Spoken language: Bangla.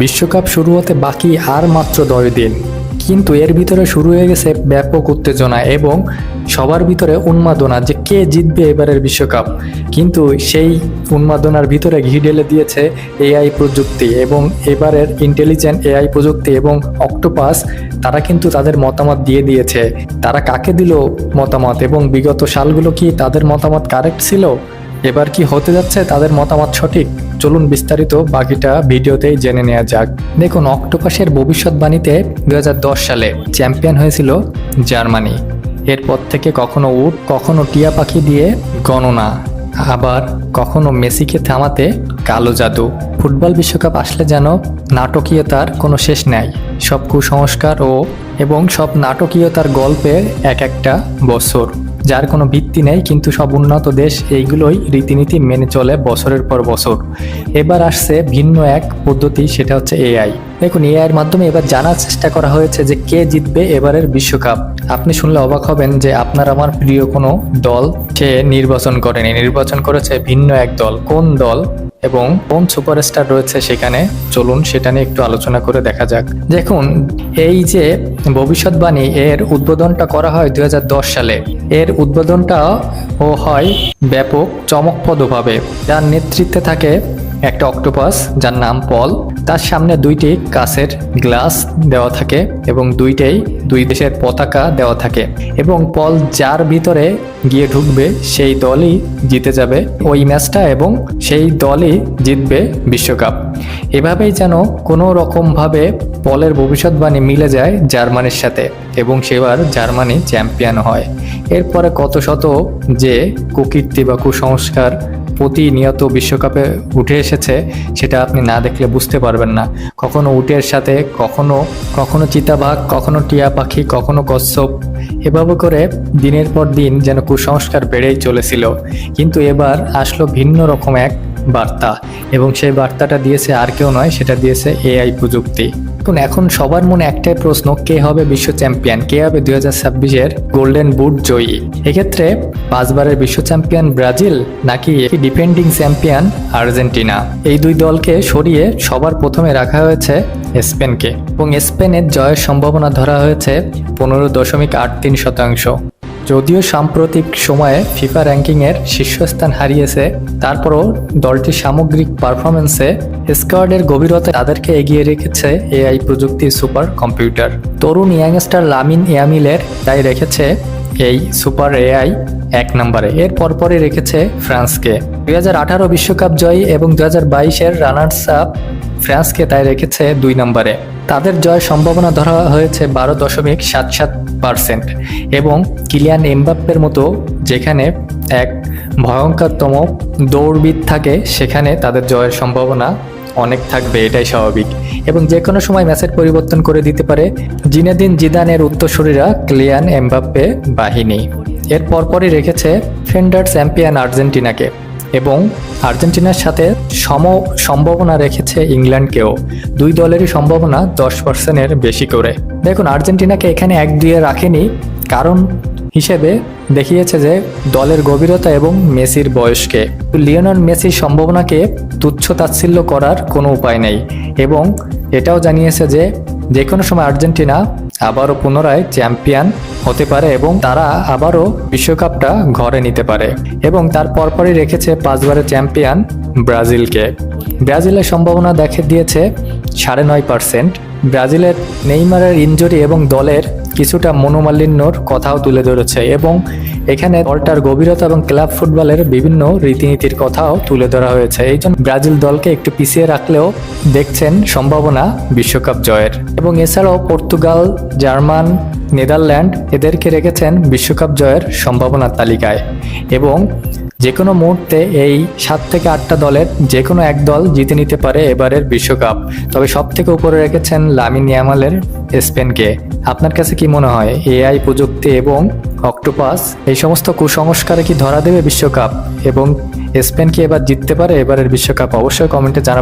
বিশ্বকাপ শুরু হতে বাকি আর মাত্র 10 দিন, কিন্তু এর ভিতরে শুরু হয়ে গেছে ব্যাপক উত্তেজনা এবং সবার ভিতরে উন্মাদনা যে কে জিতবে এবারের বিশ্বকাপ। কিন্তু সেই উন্মাদনার ভিতরে ঘি ঢেলে দিয়েছে এআই প্রযুক্তি এবং এবারের ইন্টেলিজেন্ট এআই প্রযুক্তি এবং অক্টোপাস। তারা কিন্তু তাদের মতামত দিয়ে দিয়েছে। তারা কাকে দিল মতামত এবং বিগত সালগুলো কি তাদের মতামত কারেক্ট ছিল? এবার কি হতে যাচ্ছে তাদের মতামত সঠিক? চলুন বিস্তারিত বাকিটা ভিডিওতেই জেনে নেওয়া যাক। দেখুন, অক্টোপাসের ভবিষ্যৎবাণীতে 2010 সালে চ্যাম্পিয়ন হয়েছিল জার্মানি। এরপর থেকে কখনো উট, কখনো টিয়া পাখি দিয়ে গণনা, আবার কখনো মেসিকে থামাতে কালো জাদু। ফুটবল বিশ্বকাপ আসলে যেন নাটকীয়তার কোনো শেষ নেই। সব কুসংস্কার এবং সব নাটকীয়তার গল্পের একটা বছর, যার কোনো ভিত্তি নেই, কিন্তু সব উন্নত দেশ এইগুলোই রীতিনীতি মেনে চলে বছরের পর বছর। এবার আসছে ভিন্ন এক পদ্ধতি, সেটা হচ্ছে এআই। দেখুন, এআইয়ের মাধ্যমে এবার জানার চেষ্টা করা হয়েছে যে কে জিতবে এবারের বিশ্বকাপ। আপনি শুনলে অবাক হবেন যে আপনার আমার প্রিয় কোনো দল সে নির্বাচন করেনি, নির্বাচন করেছে ভিন্ন এক দল। কোন দল এবং কোন সুপারস্টার রয়েছে সেখানে, চলুন সেটা নিয়ে একটু আলোচনা করে দেখা যাক। দেখুন, এই যে ভবিষ্যৎবাণী এর উদ্বোধনটা করা হয় 2010 সালে। এর উদ্বোধনটাও হয় ব্যাপক চমকপ্রদভাবে। যার নেতৃত্বে থাকে একটা অক্টোপাস যার নাম পল। তার সামনে দুইটি কাঁচের গ্লাস দেওয়া থাকে এবং দুই দেশের পতাকা দেওয়া থাকে এবং পল যার ভিতরে গিয়ে ঢুকবে সেই দলই জিতে যাবে ওই ম্যাচটা এবং সেই দলই জিতবে বিশ্বকাপ। এভাবেই যেন কোনো রকমভাবে পলের ভবিষ্যৎবাণী মিলে যায় জার্মানির সাথে এবং সেবার জার্মানি চ্যাম্পিয়ন হয়। এরপরে কত শত যে কুকীর্তি বা কুসংস্কার প্রতিনিয়ত বিশ্বকাপে উঠে এসেছে সেটা আপনি না দেখলে বুঝতে পারবেন না। কখনো উটের সাথে, কখনো চিতাবাঘ, কখনো টিয়া পাখি, কখনো কচ্ছপ, এভাবে করে দিনের পর দিন যেন কুসংস্কার বেড়েই চলেছিল। কিন্তু এবার আসলো ভিন্ন রকম এক বার্তা এবং সেই বার্তাটা দিয়েছে আর কেউ নয়, সেটা দিয়েছে এআই প্রযুক্তি। এখন সবার মনে একটাই প্রশ্ন, কে হবে বিশ্ব চ্যাম্পিয়ন, কে হবে 2026-এর গোল্ডেন বুট জয়ী? এক্ষেত্রে 5 বারের বিশ্ব চ্যাম্পিয়ন ব্রাজিল নাকি ডিফেন্ডিং চ্যাম্পিয়ন আর্জেন্টিনা? এই দুই দলকে সরিয়ে সবার প্রথমে রাখা হয়েছে স্পেনকে এবং স্পেনের জয়ের সম্ভাবনা ধরা হয়েছে 15.83%। যদিও সাম্প্রতিক সময়ে ফিফা র্যাঙ্কিংয়ের শীর্ষস্থান হারিয়েছে, তারপরও দলটির সামগ্রিক পারফরমেন্সে স্কোয়াডের গভীরতা তাদেরকে এগিয়ে রেখেছে এআই প্রযুক্তির সুপার কম্পিউটার। তরুণ ইয়াংস্টার লামিন ইয়ামিলের তাই রেখেছে এই সুপার এআই 1 নম্বরে। এর পরপরই রেখেছে ফ্রান্সকে। 2018 বিশ্বকাপ জয়ী এবং 2022-এর রানার্স আপ ফ্রান্সকে তাই রেখেছে 2 নম্বরে। তাদের জয়ের সম্ভাবনা ধরা হয়েছে 12.77% এবং কিলিয়ান এমবাপ্পের মতো যেখানে এক ভয়ঙ্করতম দৌড়বিদ থাকে, সেখানে তাদের জয়ের সম্ভাবনা অনেক থাকবে, এটাই স্বাভাবিক। এবং যে কোনো সময় ম্যাচের পরিবর্তন করে দিতে পারে জিনেদিন জিদানের উত্তরসূরিরা কিলিয়ান এমবাপ্পে বাহিনী। এর পরপরই রেখেছে ডিফেন্ডার চ্যাম্পিয়ন আর্জেন্টিনাকে এবং আর্জেন্টিনার সাথে সম্ভাবনা রেখেছে ইংল্যান্ডকেও। দুই দলেরই সম্ভাবনা 10%-এর বেশি করে। দেখুন, আর্জেন্টিনাকে এখানে 1-2-এ রাখেনি, কারণ হিসেবে দেখিয়েছে যে দলের গভীরতা এবং মেসির বয়সকে। লিওনেল মেসির সম্ভাবনাকে তুচ্ছ তাচ্ছিল্য করার কোনো উপায় নেই এবং এটাও জানিয়েছে যে কোনো সময় আর্জেন্টিনা আবারও পুনরায় চ্যাম্পিয়ন হতে পারে এবং তারা আবারও বিশ্বকাপটা ঘরে নিতে পারে। এবং তার পরপরই রেখেছে 5 বারের চ্যাম্পিয়ন ব্রাজিলকে। ব্রাজিলের সম্ভাবনা দেখে দিয়েছে 9.5%। ব্রাজিলের নেইমারের ইনজুরি এবং দলের কিছুটা মনোমালিন্যর কথাও তুলে ধরেছে এবং এখানে দলটার গভীরতা এবং ক্লাব ফুটবলের বিভিন্ন রীতিনীতির কথাও তুলে ধরা হয়েছে। এই জন্য ব্রাজিল দলকে একটু পিছিয়ে রাখলেও দেখছেন সম্ভাবনা বিশ্বকাপ জয়ের। এবং এছাড়াও পর্তুগাল, জার্মান, নেদারল্যান্ড এদেরকে রেখেছেন বিশ্বকাপ জয়ের সম্ভাবনার তালিকায় এবং যে কোনো মুহূর্তে এই 7 থেকে 8টা দলের যে কোনো এক দল জিতে নিতে পারে এবারের বিশ্বকাপ। তবে সব থেকে উপরে রেখেছেন লামিন ইয়ামালের স্পেনকে। আপনার কাছে কি মনে হয়, এআই প্রযুক্তি এবং অক্টোপাস এই সমস্ত কুসংস্কারে কি ধরা দেবে বিশ্বকাপ এবং স্পেন কি এবার জিততে পারে এবারের বিশ্বকাপ? অবশ্যই কমেন্টে জানাবেন।